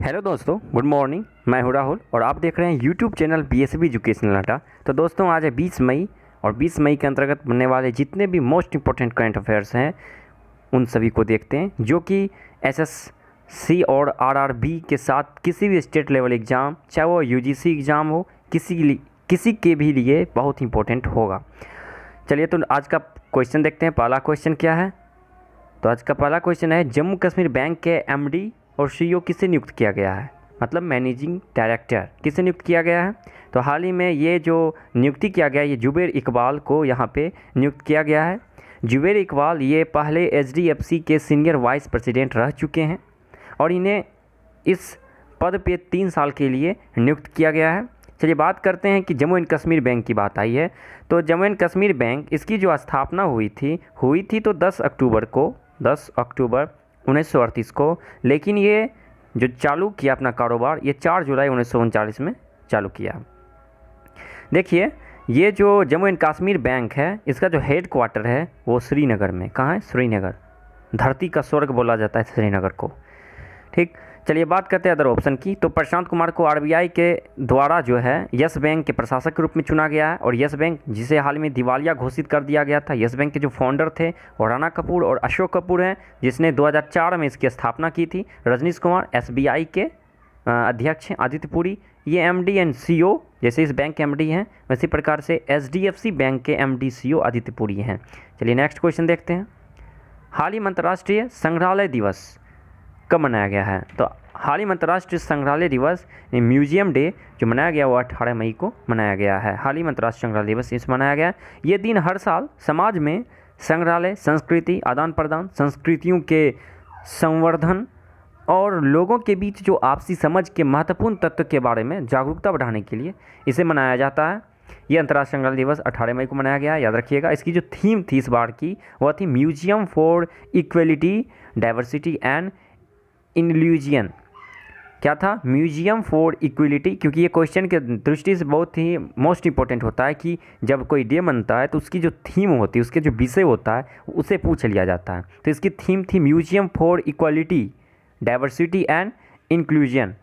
Hello दोस्तों, good morning. मैं हूं राहुल और आप देख रहे हैं YouTube channel BSB educational data. तो दोस्तों, आज है 20 मई और 20 मई के अंतर्गत बनने वाले जितने भी मोस्ट इंपॉर्टेंट करंट अफेयर्स हैं उन सभी को देखते हैं, जो कि एसएससी और आरआरबी के साथ किसी भी स्टेट लेवल एग्ज़ाम, चाहे वो यूजीसी एग्ज़ाम हो, किसी के भी लिए बहुत इंपॉर्टेंट होगा। चलिए, तो आज का क्वेश्चन देखते हैं। पहला क्वेश्चन क्या है? तो आज का पहला क्वेश्चन है, जम्मू कश्मीर बैंक के एमडी और सीईओ किसे नियुक्त किया गया है? मतलब मैनेजिंग डायरेक्टर किसे नियुक्त किया गया है? तो हाल ही में ये जो नियुक्ति किया गया है, ये जुबैर इकबाल को यहाँ पे नियुक्त किया गया है। जुबैर इकबाल ये पहले एचडीएफसी के सीनियर वाइस प्रेसिडेंट रह चुके हैं और इन्हें इस पद पे 3 साल के लिए नियुक्त किया गया है। चलिए बात करते हैं कि जम्मू एंड कश्मीर बैंक की बात आई है। तो जम्मू एंड कश्मीर बैंक, इसकी जो स्थापना हुई थी तो 10 अक्टूबर 1938 को, लेकिन ये जो चालू किया अपना कारोबार, ये 4 जुलाई 1939 में चालू किया। देखिए, ये जो जम्मू एंड कश्मीर बैंक है, इसका जो हेड क्वार्टर है वो श्रीनगर में। कहाँ है? श्रीनगर। धरती का स्वर्ग बोला जाता है श्रीनगर को। ठीक, चलिए बात करते हैं अदर ऑप्शन की। तो प्रशांत कुमार को आरबीआई के द्वारा जो है यस बैंक के प्रशासक के रूप में चुना गया है। और यस बैंक, जिसे हाल में दिवालिया घोषित कर दिया गया था, यस बैंक के जो फाउंडर थे वो राणा कपूर और अशोक कपूर हैं, जिसने 2004 में इसकी स्थापना की थी। रजनीश कुमार एसबीआई के अध्यक्ष हैं। आदित्य पुरी ये एमडी एंड सीईओ, जैसे इस बैंक के एमडी हैं वैसे प्रकार से एचडीएफसी बैंक के एमडी सीईओ आदित्य पुरी हैं। चलिए नेक्स्ट क्वेश्चन देखते हैं। हाल ही में अंतर्राष्ट्रीय संग्रहालय दिवस कब मनाया गया है? तो हाल ही में अंतर्राष्ट्रीय संग्रहालय दिवस, म्यूजियम डे जो मनाया गया वो 18 मई को मनाया गया है। हाल ही में अंतर्राष्ट्रीय संग्रहालय दिवस इस मनाया गया है। ये दिन हर साल समाज में संग्रहालय, संस्कृति आदान प्रदान, संस्कृतियों के संवर्धन और लोगों के बीच जो आपसी समझ के महत्वपूर्ण तत्व के बारे में जागरूकता बढ़ाने के लिए इसे मनाया जाता है। ये अंतर्राष्ट्रीय संग्रहालय दिवस 18 मई को मनाया गया है, याद रखिएगा। इसकी जो थीम थी इस बार की, वह थी museum for equality, diversity and inclusion. क्या था? म्यूजियम फॉर इक्वलिटी, क्योंकि ये क्वेश्चन के दृष्टि से बहुत ही मोस्ट इंपॉर्टेंट होता है कि जब कोई डे बनता है तो उसकी जो थीम होती है, उसके जो विषय होता है, उसे पूछ लिया जाता है। तो इसकी थीम थी museum for equality, diversity and inclusion.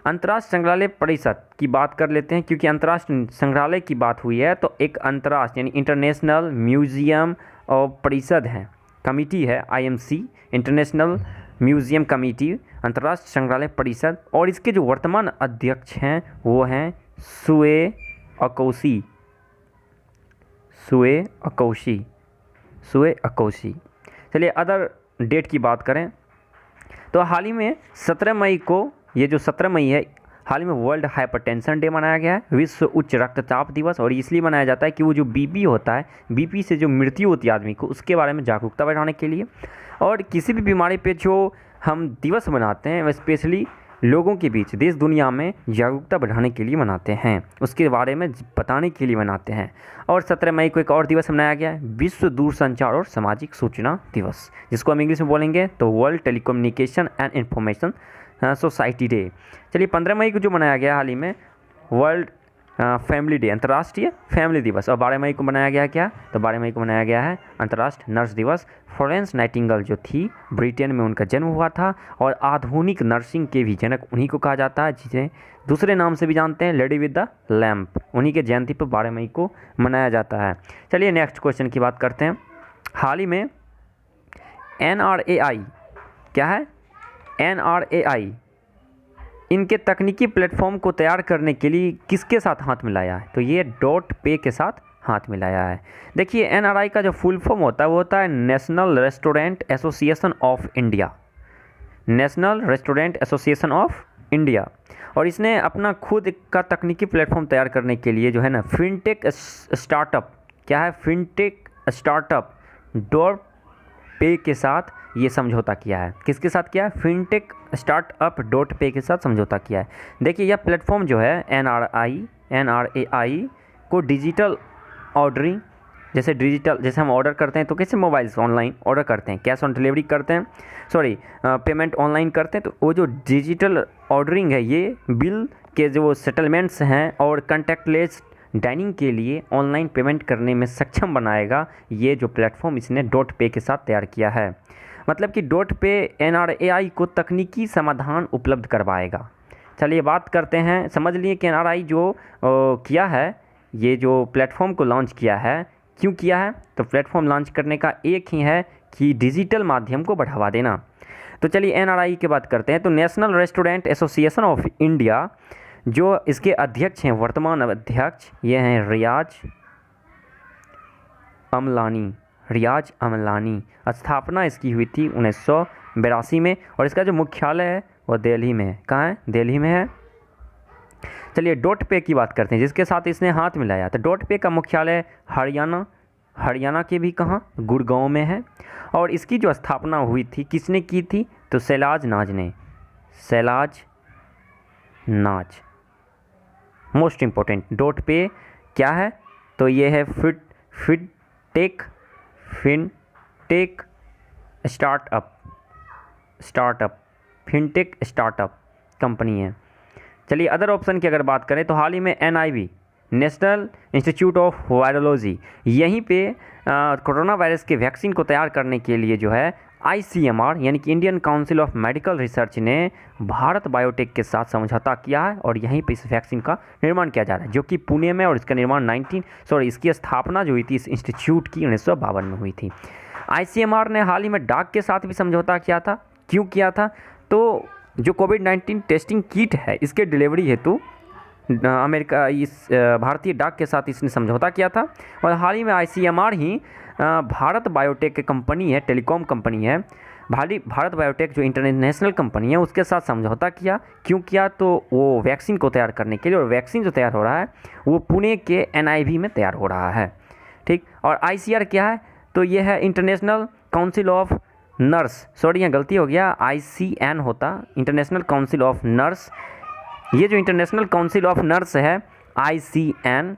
अंतर्राष्ट्रीय संग्रहालय परिषद की बात कर लेते हैं, क्योंकि अंतर्राष्ट्रीय संग्रहालय की बात हुई है तो एक अंतर्राष्ट्रीय यानी इंटरनेशनल म्यूजियम और परिषद है, कमिटी है, आईएमसी, इंटरनेशनल म्यूजियम कमेटी, अंतर्राष्ट्रीय संग्रहालय परिषद। और इसके जो वर्तमान अध्यक्ष हैं वो हैं सुए अकौशी। चलिए अदर डेट की बात करें तो हाल ही में 17 मई को, ये जो 17 मई है, हाल ही में वर्ल्ड हाइपरटेंशन डे मनाया गया है, विश्व उच्च रक्तचाप दिवस। और इसलिए मनाया जाता है कि वो जो बीपी होता है, बीपी से जो मृत्यु होती है आदमी को, उसके बारे में जागरूकता बढ़ाने के लिए। और किसी भी बीमारी पे जो हम दिवस मनाते हैं वह स्पेशली लोगों के बीच, देश दुनिया में जागरूकता बढ़ाने के लिए मनाते हैं, उसके बारे में बताने के लिए मनाते हैं। और 17 मई को एक और दिवस मनाया गया है, विश्व दूरसंचार और सामाजिक सूचना दिवस, जिसको हम इंग्लिश में बोलेंगे तो world telecommunication and information society day. चलिए 15 मई को जो मनाया गया हाल ही में, वर्ल्ड फैमिली डे, अंतर्राष्ट्रीय फैमिली दिवस। और 12 मई को मनाया गया क्या? तो 12 मई को मनाया गया है अंतर्राष्ट्रीय नर्स दिवस। फ्लोरेंस नाइटिंगेल जो थी, ब्रिटेन में उनका जन्म हुआ था और आधुनिक नर्सिंग के भी जनक उन्हीं को कहा जाता है, जिसे दूसरे नाम से भी जानते हैं लेडी विद द लैम्प। उन्हीं के जयंती पर 12 मई को मनाया जाता है। चलिए नेक्स्ट क्वेश्चन की बात करते हैं। हाल ही में NRAI, क्या है? NRAI इनके तकनीकी प्लेटफॉर्म को तैयार करने के लिए किसके साथ हाथ मिलाया है? तो ये डॉट पे के साथ हाथ मिलाया है। देखिए, NRI का जो फुल फॉर्म होता है वो होता है national restaurant association of India, national restaurant association of India. और इसने अपना खुद का तकनीकी प्लेटफॉर्म तैयार करने के लिए जो है ना, फिनटेक स्टार्टअप, क्या है? फिनटेक स्टार्टअप डॉट पे के साथ ये समझौता किया है। किसके साथ किया है? फिनटेक स्टार्टअप डॉट पे के साथ समझौता किया है। देखिए, यह प्लेटफॉर्म जो है NRAI को डिजिटल ऑर्डरिंग, जैसे हम ऑर्डर करते हैं तो कैसे मोबाइल से ऑनलाइन ऑर्डर करते हैं, कैश ऑन डिलीवरी करते हैं, पेमेंट ऑनलाइन करते हैं, तो वो जो डिजिटल ऑर्डरिंग है, ये बिल के जो सेटलमेंट्स हैं और कंटैक्टलेस डाइनिंग के लिए ऑनलाइन पेमेंट करने में सक्षम बनाएगा। ये जो प्लेटफॉर्म इसने डॉट पे के साथ तैयार किया है। मतलब कि डॉट पे NRAI को तकनीकी समाधान उपलब्ध करवाएगा। चलिए बात करते हैं, समझ लिए कि NRI जो किया है, ये जो प्लेटफॉर्म को लॉन्च किया है, क्यों किया है? तो प्लेटफॉर्म लॉन्च करने का एक ही है कि डिजिटल माध्यम को बढ़ावा देना। तो चलिए NRI की बात करते हैं। तो national restaurant association of India, जो इसके अध्यक्ष हैं, वर्तमान अध्यक्ष ये हैं रियाज अमलानी। स्थापना इसकी हुई थी 1982 में और इसका जो मुख्यालय है वो दिल्ली में है। कहाँ है? दिल्ली में है। चलिए डॉट पे की बात करते हैं, जिसके साथ इसने हाथ मिलाया। तो डॉट पे का मुख्यालय हरियाणा के भी कहाँ? गुड़गांव में है। और इसकी जो स्थापना हुई थी, किसने की थी? तो शैलाज नाज। मोस्ट इम्पोर्टेंट, डॉट पे क्या है? तो ये है फिनटेक स्टार्टअप कंपनी है। चलिए अदर ऑप्शन की अगर बात करें तो हाल ही में NIV, national institute of virology, यहीं पे कोरोना वायरस के वैक्सीन को तैयार करने के लिए जो है ICMR यानी कि Indian council of medical research ने भारत बायोटेक के साथ समझौता किया है और यहीं पे इस वैक्सीन का निर्माण किया जा रहा है, जो कि पुणे में, और इसका निर्माण इसकी स्थापना जो हुई थी इस इंस्टीट्यूट की 1952 में हुई थी। ICMR ने हाल ही में डाक के साथ भी समझौता किया था। क्यों किया था? तो जो कोविड-19 टेस्टिंग किट है, इसके डिलीवरी हेतु भारतीय डाक के साथ इसने समझौता किया था। और हाल ही में ICMR ही भारत बायोटेक की कंपनी है, टेलीकॉम कंपनी है, भारत बायोटेक जो इंटरनेशनल कंपनी है, उसके साथ समझौता किया। क्यों किया? तो वो वैक्सीन को तैयार करने के लिए, और वैक्सीन जो तैयार हो रहा है वो पुणे के NIV में तैयार हो रहा है। ठीक। और ICR क्या है? तो ये है international council of nurse, sorry यहाँ गलती हो गया, ICN होता, इंटरनेशनल काउंसिल ऑफ नर्स। ये जो इंटरनेशनल काउंसिल ऑफ नर्स है ICN,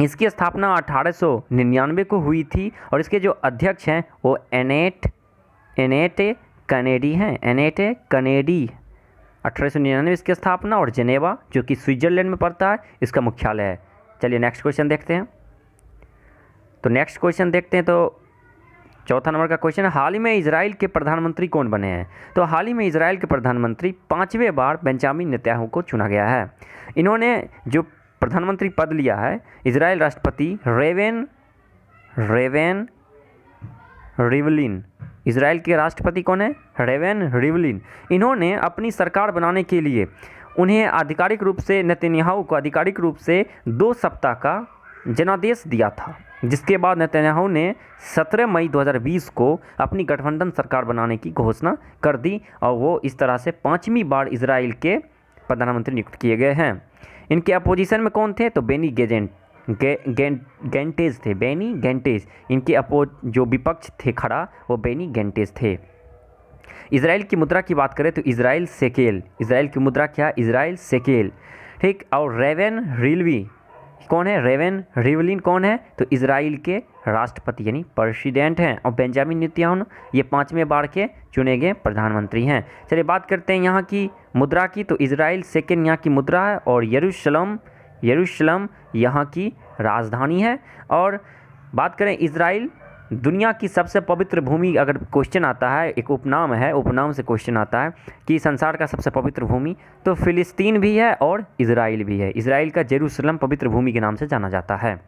इसकी स्थापना 1899 को हुई थी और इसके जो अध्यक्ष हैं वो एनेटे कनेडी हैं। 1899 इसकी स्थापना, और जेनेवा जो कि स्विट्जरलैंड में पड़ता है, इसका मुख्यालय है। चलिए नेक्स्ट क्वेश्चन देखते हैं। तो नेक्स्ट क्वेश्चन देखते हैं, तो चौथा नंबर का क्वेश्चन है, हाल ही में इजराइल के प्रधानमंत्री कौन बने हैं? तो हाल ही में इजराइल के प्रधानमंत्री 5वें बार बेंजामिन नेतन्याहू को चुना गया है। इन्होंने जो प्रधानमंत्री पद लिया है, इजराइल राष्ट्रपति रेवेन रिवलिन, इजराइल के राष्ट्रपति कौन है? रेवेन रिवलिन। इन्होंने अपनी सरकार बनाने के लिए उन्हें आधिकारिक रूप से, नेतन्याहू को आधिकारिक रूप से 2 सप्ताह का जनादेश दिया था, जिसके बाद नेतन्याहू ने 17 मई 2020 को अपनी गठबंधन सरकार बनाने की घोषणा कर दी और वो इस तरह से 5वीं बार इजराइल के प्रधानमंत्री नियुक्त किए गए हैं। इनके अपोजिशन में कौन थे? तो बेनी गेंटेज थे, बेनी गेंटेज। इनके जो विपक्ष थे खड़ा, वो बेनी गेंटेज थे। इजराइल की मुद्रा की बात करें तो इजराइल की मुद्रा क्या? Israel shekel. ठीक। और रेवेन रिवलिन कौन है? रेवेन रिवलिन कौन है? तो इजराइल के राष्ट्रपति यानी प्रेसिडेंट हैं। और बेंजामिन नेतन्याहू ये 5वें बार के चुने गए प्रधानमंत्री हैं। चलिए बात करते हैं यहाँ की मुद्रा की। तो इजराइल शेकेल यहाँ की मुद्रा है और यरूशलेम यहाँ की राजधानी है। और बात करें इजराइल दुनिया की सबसे पवित्र भूमि, अगर क्वेश्चन आता है, एक उपनाम से क्वेश्चन आता है कि संसार का सबसे पवित्र भूमि, तो फिलिस्तीन भी है और इजराइल भी है। इजराइल का जेरूशलेम पवित्र भूमि के नाम से जाना जाता है।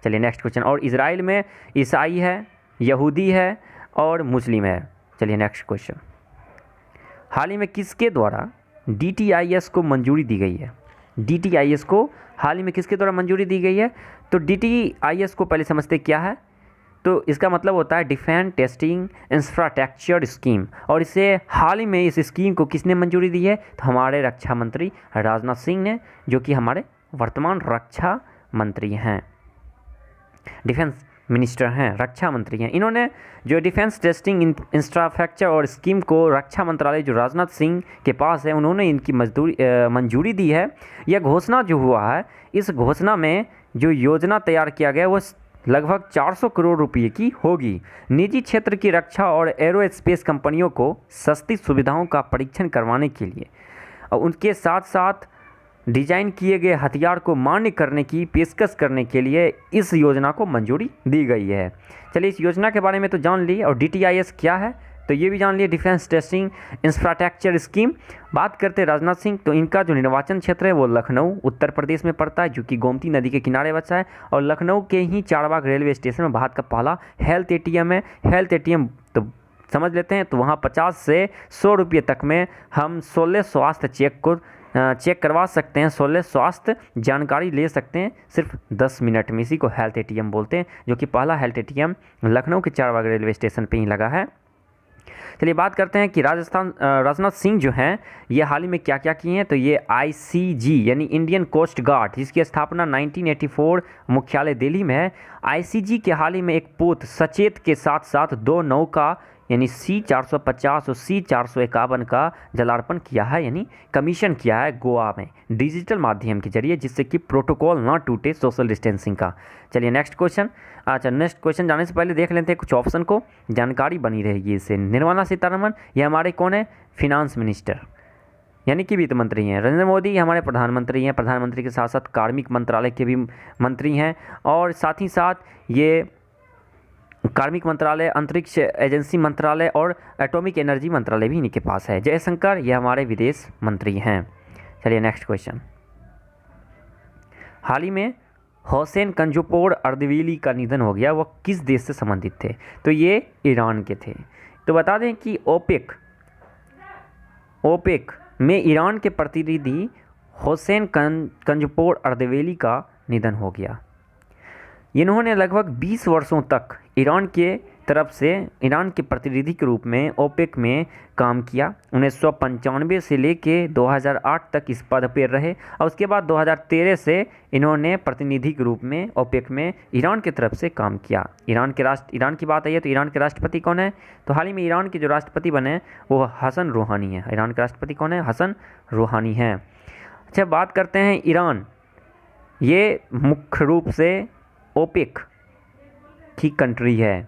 चलिए नेक्स्ट क्वेश्चन। और इजराइल में ईसाई है, यहूदी है और मुस्लिम है। चलिए नेक्स्ट क्वेश्चन। हाल ही में किसके द्वारा DTIS को मंजूरी दी गई है? DTIS को हाल ही में किसके द्वारा मंजूरी दी गई है? तो DTIS को पहले समझते क्या है। तो इसका मतलब होता है डिफेंस टेस्टिंग इंफ्रास्ट्रक्चर स्कीम, और इसे हाल ही में इस स्कीम को किसने मंजूरी दी है? तो हमारे रक्षा मंत्री राजनाथ सिंह ने, जो कि हमारे वर्तमान रक्षा मंत्री हैं, डिफेंस मिनिस्टर हैं, रक्षा मंत्री हैं। इन्होंने जो डिफेंस टेस्टिंग इंफ्रास्ट्रक्चर और स्कीम को रक्षा मंत्रालय जो राजनाथ सिंह के पास है, उन्होंने इनकी मंजूरी दी है। यह घोषणा जो हुआ है, इस घोषणा में जो योजना तैयार किया गया वो लगभग 400 करोड़ रुपए की होगी। निजी क्षेत्र की रक्षा और एरोस्पेस कंपनियों को सस्ती सुविधाओं का परीक्षण करवाने के लिए और उनके साथ साथ डिजाइन किए गए हथियार को मान्य करने की पेशकश करने के लिए इस योजना को मंजूरी दी गई है। चलिए इस योजना के बारे में तो जान ली। और DTIS क्या है? तो ये भी जान लिए डिफेंस टेस्टिंग इंफ्रास्ट्रक्चर स्कीम। बात करते हैं राजनाथ सिंह, तो इनका जो निर्वाचन क्षेत्र है वो लखनऊ उत्तर प्रदेश में पड़ता है, जो कि गोमती नदी के किनारे बसा है। और लखनऊ के ही चारबाग रेलवे स्टेशन में भारत का पहला हेल्थ ATM है। हेल्थ ATM तो समझ लेते हैं, तो वहाँ 50 से 100 रुपये तक में हम 16 स्वास्थ्य चेक करवा सकते हैं, 16 स्वास्थ्य जानकारी ले सकते हैं सिर्फ 10 मिनट में। इसी को हेल्थ ATM बोलते हैं, जो कि पहला हेल्थ ATM लखनऊ के चारबाग रेलवे स्टेशन पे ही लगा है। चलिए बात करते हैं कि राजनाथ सिंह जो हैं ये हाल ही में क्या क्या किए हैं। तो ये ICG यानी इंडियन कोस्ट गार्ड, जिसकी स्थापना 1984 मुख्यालय दिल्ली में है। ICG के हाल ही में एक पोत सचेत के साथ साथ 2 नौका यानी C-450 और C-451 का जलार्पण किया है, यानी कमीशन किया है गोवा में डिजिटल माध्यम के जरिए, जिससे कि प्रोटोकॉल ना टूटे सोशल डिस्टेंसिंग का। चलिए नेक्स्ट क्वेश्चन। अच्छा, नेक्स्ट क्वेश्चन जाने से पहले देख लेते हैं कुछ ऑप्शन को, जानकारी बनी रहेगी इससे। निर्मला सीतारमण ये हमारे कौन है, फिनांस मिनिस्टर यानी कि वित्त मंत्री हैं। नरेंद्र मोदी हमारे प्रधानमंत्री हैं, प्रधानमंत्री के साथ साथ कार्मिक मंत्रालय के भी मंत्री हैं, और साथ ही साथ ये कार्मिक मंत्रालय, अंतरिक्ष एजेंसी मंत्रालय और एटॉमिक एनर्जी मंत्रालय भी इन्हीं के पास है। जयशंकर ये हमारे विदेश मंत्री हैं। चलिए नेक्स्ट क्वेश्चन। हाल ही में हुसैन कंजुपोर अर्दबिली का निधन हो गया, वह किस देश से संबंधित थे। तो ये ईरान के थे। तो बता दें कि ओपेक में ईरान के प्रतिनिधि हुसैन कंजुपोर अर्दबिली का निधन हो गया। इन्होंने लगभग 20 वर्षों तक ईरान के तरफ से ईरान के प्रतिनिधि के रूप में ओपेक में काम किया। 1995 से लेके 2008 तक इस पद पर रहे, और उसके बाद 2013 से इन्होंने प्रतिनिधि के रूप में ओपेक में ईरान की तरफ से काम किया। ईरान की बात आई है तो ईरान के राष्ट्रपति कौन है। तो हाल ही में ईरान के जो राष्ट्रपति बने वो हसन रूहानी है। ईरान के राष्ट्रपति कौन है, हसन रूहानी हैं। अच्छा, बात करते हैं ईरान, ये मुख्य रूप से ओपेक की कंट्री है।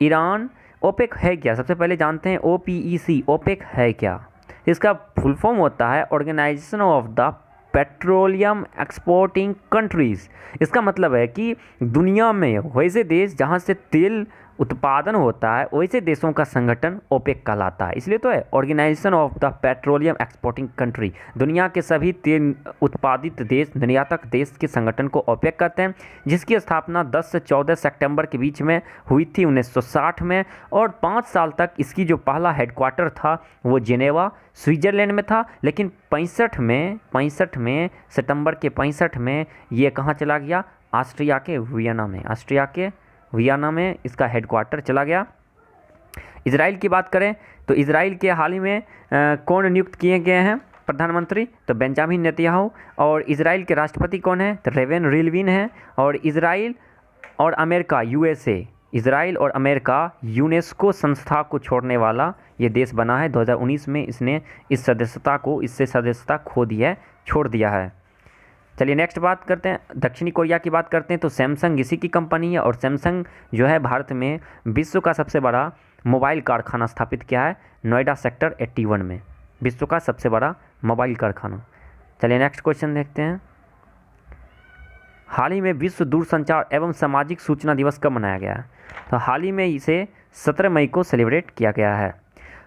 ईरान ओपेक है क्या, सबसे पहले जानते हैं। OPEC ओपेक है क्या। इसका फुल फॉर्म होता है organisation of the petroleum exporting countries. इसका मतलब है कि दुनिया में वैसे देश जहाँ से तेल उत्पादन होता है वैसे देशों का संगठन ओपेक कहलाता है, इसलिए तो है organisation of the petroleum exporting country. दुनिया के सभी तेल उत्पादित देश, निर्यातक देश के संगठन को ओपेक कहते हैं, जिसकी स्थापना 10 से 14 सितंबर के बीच में हुई थी 1960 में, और 5 साल तक इसकी जो पहला हेडक्वार्टर था वो जिनेवा स्विट्ज़रलैंड में था। लेकिन 65 में सितंबर के 65 में ये कहाँ चला गया, ऑस्ट्रिया के वियना में इसका हेडक्वार्टर चला गया। इजराइल की बात करें तो इजराइल के हाल ही में कौन नियुक्त किए गए हैं प्रधानमंत्री, तो बेंजामिन नेतन्याहू। और इजराइल के राष्ट्रपति कौन है, तो रेवेन रिवलिन है। और इजराइल और अमेरिका इजराइल और अमेरिका यूनेस्को संस्था को छोड़ने वाला ये देश बना है। 2019 में इसने इससे सदस्यता खो दी है, छोड़ दिया है। चलिए नेक्स्ट बात करते हैं, दक्षिणी कोरिया की बात करते हैं। तो सैमसंग इसी की कंपनी है, और सैमसंग जो है भारत में विश्व का सबसे बड़ा मोबाइल कारखाना स्थापित किया है नोएडा सेक्टर 81 में, विश्व का सबसे बड़ा मोबाइल कारखाना। चलिए नेक्स्ट क्वेश्चन देखते हैं। हाल ही में विश्व दूरसंचार एवं सामाजिक सूचना दिवस कब मनाया गया है। तो हाल ही में इसे 17 मई को सेलिब्रेट किया गया है।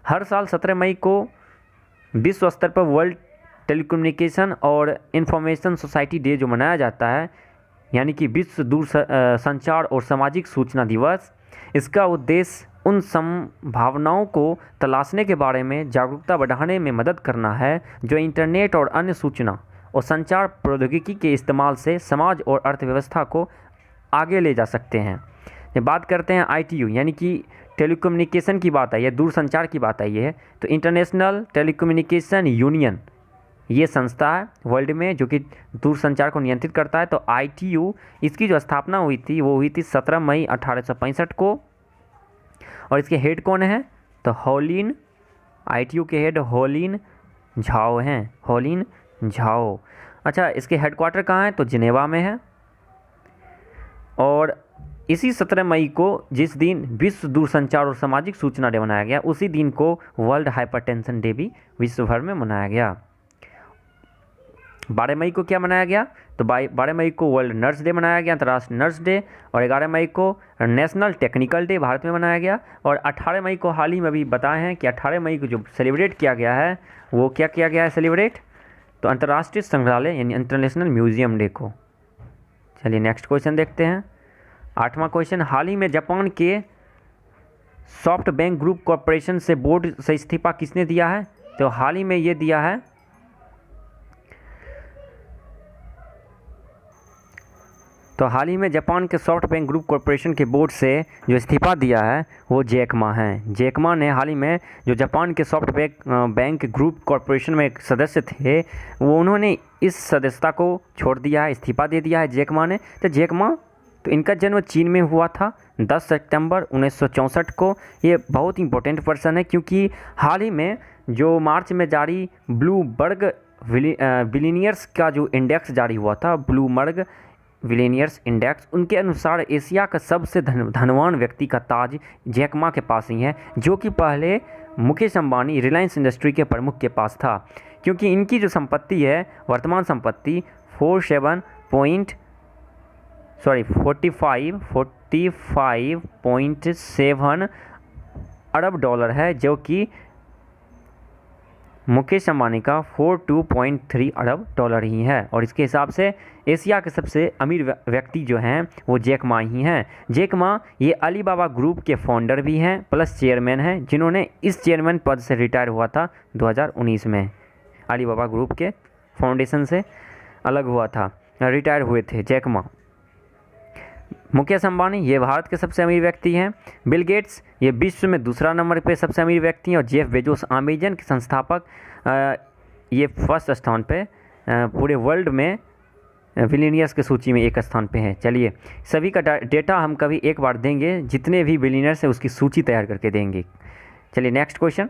हर साल 17 मई को विश्व स्तर पर वर्ल्ड टेलीकम्युनिकेशन और इंफॉर्मेशन सोसाइटी डे जो मनाया जाता है, यानी कि विश्व दूर संचार और सामाजिक सूचना दिवस। इसका उद्देश्य उन संभावनाओं को तलाशने के बारे में जागरूकता बढ़ाने में मदद करना है जो इंटरनेट और अन्य सूचना और संचार प्रौद्योगिकी के इस्तेमाल से समाज और अर्थव्यवस्था को आगे ले जा सकते हैं। जब बात करते हैं ITU यानी कि टेलीकम्युनिकेशन की बात आई है, दूरसंचार की बात आई है, तो इंटरनेशनल टेलीकम्युनिकेशन यूनियन ये संस्था है वर्ल्ड में जो कि दूरसंचार को नियंत्रित करता है। तो ITU इसकी जो स्थापना हुई थी वो हुई थी 17 मई 1865 को, और इसके हेड कौन है, तो होलिन, ITU के हेड होलिन झाओ हैं, होलिन झाओ। अच्छा, इसके हेडक्वार्टर कहाँ है, तो जिनेवा में है। और इसी 17 मई को जिस दिन विश्व दूरसंचार और सामाजिक सूचना डे मनाया गया, उसी दिन को वर्ल्ड हाइपरटेंशन डे भी विश्व भर में मनाया गया। 12 मई को क्या मनाया गया? तो 12 मई को वर्ल्ड नर्स डे मनाया गया, अंतर्राष्ट्रीय नर्स डे। और 11 मई को नेशनल टेक्निकल डे भारत में मनाया गया। और 18 मई को हाल ही में अभी बताए हैं कि 18 मई को जो सेलिब्रेट किया गया है वो क्या किया गया है सेलिब्रेट? तो अंतर्राष्ट्रीय संग्रहालय यानी इंटरनेशनल म्यूजियम डे को। चलिए नेक्स्ट क्वेश्चन देखते हैं। 8वां क्वेश्चन, हाल ही में जापान के सॉफ्ट बैंक ग्रुप कॉरपोरेशन से बोर्ड से इस्तीफा किसने दिया है? तो हाल ही में ये दिया है, तो हाल ही में जापान के सॉफ्ट बैंक ग्रुप कॉरपोरेशन के बोर्ड से जो इस्तीफा दिया है वो जैक मा हैं। जैक मा ने हाल ही में जो जापान के सॉफ्ट बैंक ग्रुप कॉरपोरेशन में एक सदस्य थे वो उन्होंने इस सदस्यता को छोड़ दिया है, इस्तीफा दे दिया है जैक मा ने। तो जैक मा, तो इनका जन्म चीन में हुआ था 10 सितंबर 1964 को। ये बहुत इंपॉर्टेंट पर्सन है क्योंकि हाल ही में जो मार्च में जारी ब्लूमबर्ग बिलियनियर्स का जो इंडेक्स जारी हुआ था, ब्लूमबर्ग बिलियनियर्स इंडेक्स, उनके अनुसार एशिया का सबसे धनवान व्यक्ति का ताज जैक मा के पास ही है, जो कि पहले मुकेश अंबानी रिलायंस इंडस्ट्री के प्रमुख के पास था। क्योंकि इनकी जो संपत्ति है, वर्तमान संपत्ति 45.7 अरब डॉलर है, जो कि मुकेश अंबानी का 42.3 अरब डॉलर ही है। और इसके हिसाब से एशिया के सबसे अमीर व्यक्ति जो हैं वो जैक मा ही हैं। जैक मा ये अलीबाबा ग्रुप के फाउंडर भी हैं प्लस चेयरमैन हैं, जिन्होंने इस चेयरमैन पद से रिटायर हुआ था 2019 में। अलीबाबा ग्रुप के फाउंडेशन से अलग हुआ था, रिटायर हुए थे जैक मा। मुकेश अंबानी ये भारत के सबसे अमीर व्यक्ति हैं। बिल गेट्स ये विश्व में दूसरा नंबर पे सबसे अमीर व्यक्ति हैं। और जेफ बेजोस अमेजन के संस्थापक ये फर्स्ट स्थान पे पूरे वर्ल्ड में बिलियनियर्स की सूची में एक स्थान पे है। चलिए सभी का डेटा हम कभी एक बार देंगे, जितने भी बिलियनियर्स हैं उसकी सूची तैयार करके देंगे। चलिए नेक्स्ट क्वेश्चन,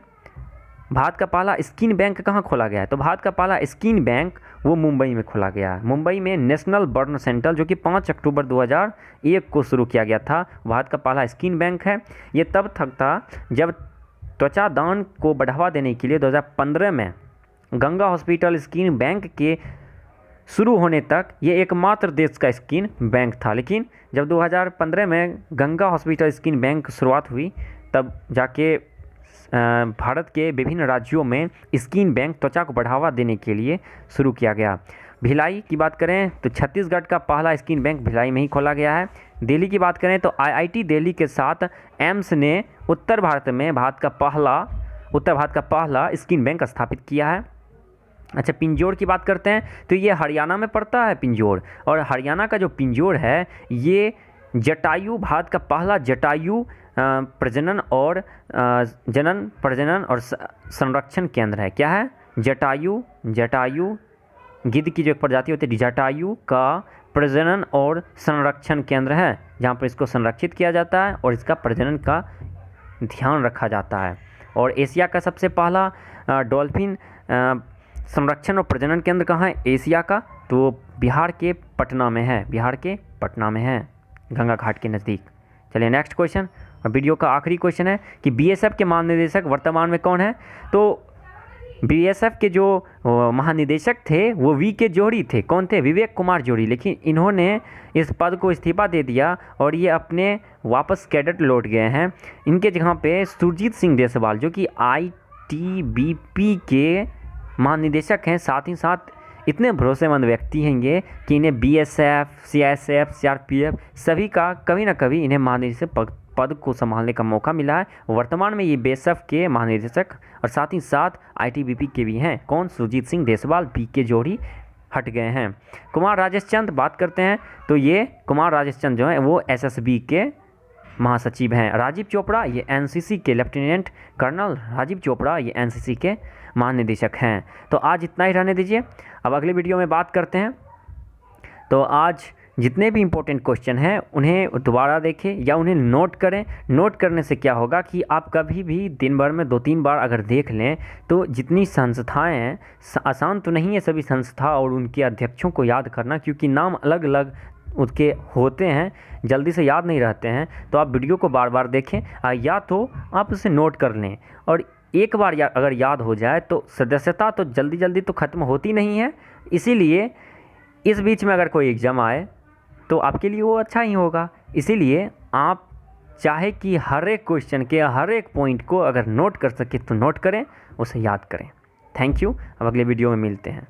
भारत का पहला स्किन बैंक कहाँ खोला गया है? तो भारत का पहला स्किन बैंक वो मुंबई में खोला गया है। मुंबई में नेशनल बर्न सेंटर, जो कि 5 अक्टूबर 2001 को शुरू किया गया था, भारत का पहला स्किन बैंक है। ये तब तक था जब त्वचा दान को बढ़ावा देने के लिए 2015 में गंगा हॉस्पिटल स्किन बैंक के शुरू होने तक ये एकमात्र देश का स्किन बैंक था। लेकिन जब 2015 में गंगा हॉस्पिटल स्किन बैंक शुरुआत हुई, तब जाके भारत के विभिन्न राज्यों में स्किन बैंक त्वचा को बढ़ावा देने के लिए शुरू किया गया। भिलाई की बात करें तो छत्तीसगढ़ का पहला स्किन बैंक भिलाई में ही खोला गया है। दिल्ली की बात करें तो आईआईटी दिल्ली के साथ एम्स ने उत्तर भारत का पहला स्किन बैंक स्थापित किया है। अच्छा, पिंजौर की बात करते हैं तो ये हरियाणा में पड़ता है पिंजौर। और हरियाणा का जो पिंजौर है ये जटायु, भारत का पहला जटायु प्रजनन और संरक्षण केंद्र है। क्या है? जटायु गिद्ध की जो एक प्रजाति होती है जटायु का प्रजनन और संरक्षण केंद्र है, जहाँ पर इसको संरक्षित किया जाता है और इसका प्रजनन का ध्यान रखा जाता है। और एशिया का सबसे पहला डॉल्फिन संरक्षण और प्रजनन केंद्र कहाँ है एशिया का? तो बिहार के पटना में है, गंगा घाट के नज़दीक। चलिए नेक्स्ट क्वेश्चन, और वीडियो का आखिरी क्वेश्चन है कि बीएसएफ के महानिदेशक वर्तमान में कौन है? तो बीएसएफ के जो महानिदेशक थे वो वी.के. जौहरी थे। कौन थे? विवेक कुमार जौहरी। लेकिन इन्होंने इस पद को इस्तीफा दे दिया और ये अपने वापस कैडेट लौट गए हैं। इनके जगह पे सुरजीत सिंह देसवाल, जो कि आईटीबीपी के महानिदेशक हैं, साथ ही साथ इतने भरोसेमंद व्यक्ति हैं ये कि इन्हें बीएसएफ, सीआईएसएफ, सीआरपीएफ सभी का कभी ना कभी इन्हें महानिदेशक पद को संभालने का मौका मिला है। वर्तमान में ये बीएसएफ के महानिदेशक और साथ ही साथ आईटीबीपी के भी हैं। कौन? सुरजीत सिंह देसवाल, वी.के. जौहरी हट गए हैं। कुमार राजेश चंद बात करते हैं तो ये कुमार राजेश चंद जो हैं वो एसएसबी के महासचिव हैं। राजीव चोपड़ा ये एनसीसी के लेफ्टिनेंट कर्नल राजीव चोपड़ा ये एनसीसी के महानिदेशक हैं। तो आज इतना ही रहने दीजिए, अब अगले वीडियो में बात करते हैं। तो आज जितने भी इम्पोर्टेंट क्वेश्चन हैं उन्हें दोबारा देखें या उन्हें नोट करें। नोट करने से क्या होगा कि आप कभी भी दिन भर में 2-3 बार अगर देख लें तो जितनी संस्थाएं हैं, आसान तो नहीं है सभी संस्था और उनके अध्यक्षों को याद करना, क्योंकि नाम अलग अलग उसके होते हैं, जल्दी से याद नहीं रहते हैं। तो आप वीडियो को बार बार देखें या तो आप उसे नोट कर लें। और एक बार अगर याद हो जाए तो सदस्यता तो जल्दी जल्दी तो ख़त्म होती नहीं है। इसीलिए इस बीच में अगर कोई एग्ज़ाम आए तो आपके लिए वो अच्छा ही होगा। इसीलिए आप चाहे कि हर एक क्वेश्चन के हर एक पॉइंट को अगर नोट कर सके तो नोट करें, उसे याद करें। Thank you. अब अगले वीडियो में मिलते हैं।